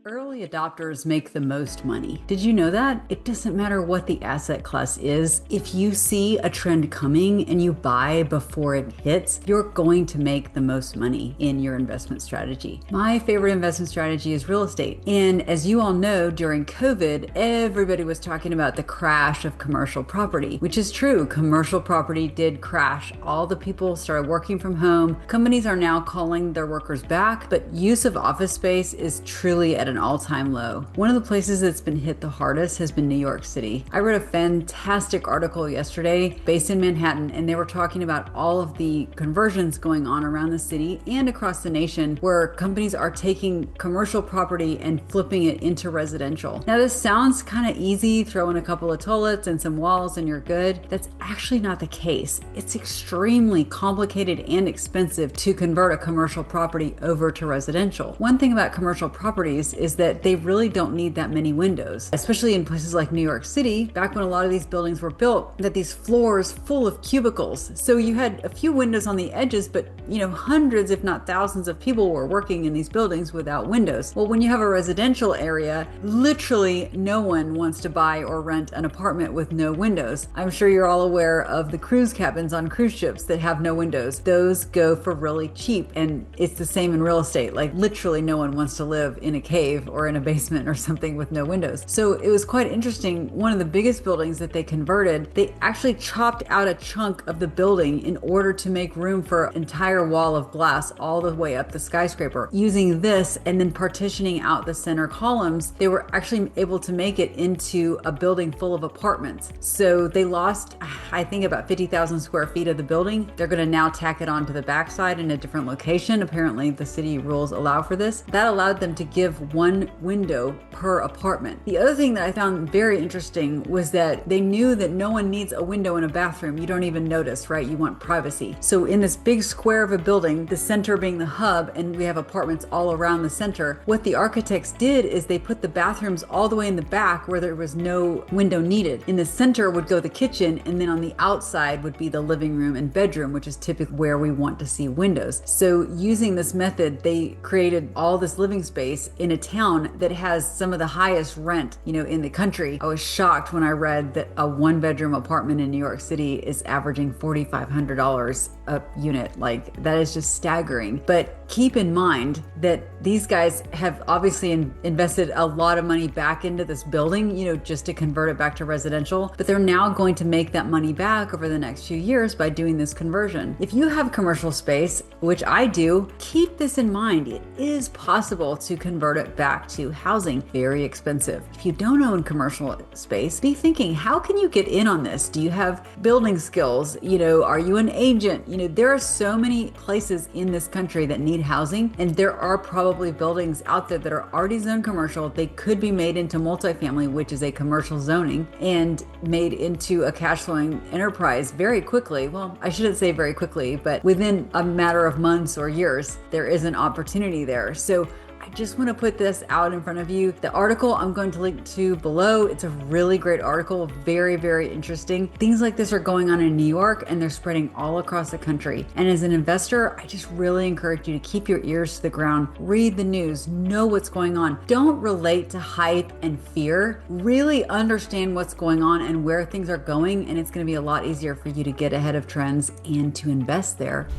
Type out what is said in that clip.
Early adopters make the most money. Did you know that? It doesn't matter what the asset class is. If you see a trend coming and you buy before it hits, you're going to make the most money in your investment strategy. My favorite investment strategy is real estate. And as you all know, during COVID, everybody was talking about the crash of commercial property, which is true. Commercial property did crash. All the people started working from home. Companies are now calling their workers back, but use of office space is truly at an all-time low. One of the places that's been hit the hardest has been New York City. I read a fantastic article yesterday based in Manhattan, and they were talking about all of the conversions going on around the city and across the nation where companies are taking commercial property and flipping it into residential. Now, this sounds kind of easy, throw in a couple of toilets and some walls and you're good. That's actually not the case. It's extremely complicated and expensive to convert a commercial property over to residential. One thing about commercial properties is that they really don't need that many windows, especially in places like New York City, back when a lot of these buildings were built, that these floors full of cubicles. So you had a few windows on the edges, but hundreds, if not thousands of people were working in these buildings without windows. Well, when you have a residential area, literally no one wants to buy or rent an apartment with no windows. I'm sure you're all aware of the cruise cabins on cruise ships that have no windows. Those go for really cheap, and it's the same in real estate. Like literally no one wants to live in a cave or in a basement or something with no windows. So it was quite interesting. One of the biggest buildings that they converted, they actually chopped out a chunk of the building in order to make room for an entire wall of glass all the way up the skyscraper. Using this and then partitioning out the center columns, they were actually able to make it into a building full of apartments. So they lost, I think, about 50,000 square feet of the building. They're going to now tack it on to the backside in a different location. Apparently the city rules allow for this. That allowed them to give one window per apartment. The other thing that I found very interesting was that they knew that no one needs a window in a bathroom. You don't even notice, right? You want privacy. So in this big square of a building, the center being the hub, and we have apartments all around the center, what the architects did is they put the bathrooms all the way in the back where there was no window needed. In the center would go the kitchen, and then on the outside would be the living room and bedroom, which is typically where we want to see windows. So using this method, they created all this living space in a town that has some of the highest rent, in the country. I was shocked when I read that a one-bedroom apartment in New York City is averaging $4,500 a unit. Like, that is just staggering. But keep in mind that these guys have obviously invested a lot of money back into this building, just to convert it back to residential. But they're now going to make that money back over the next few years by doing this conversion. If you have commercial space, which I do, keep this in mind. It is possible to convert it back to housing. Very expensive. If you don't own commercial space, be thinking, how can you get in on this? Do you have building skills? Are you an agent? There are so many places in this country that need housing, and there are probably buildings out there that are already zoned commercial. They could be made into multifamily, which is a commercial zoning, and made into a cash flowing enterprise very quickly. Well, I shouldn't say very quickly, but within a matter of months or years, there is an opportunity there. So I just want to put this out in front of you. The article I'm going to link to below, it's a really great article, very, very interesting. Things like this are going on in New York, and they're spreading all across the country. And as an investor, I just really encourage you to keep your ears to the ground, read the news, know what's going on. Don't relate to hype and fear. Really understand what's going on and where things are going, and it's going to be a lot easier for you to get ahead of trends and to invest there.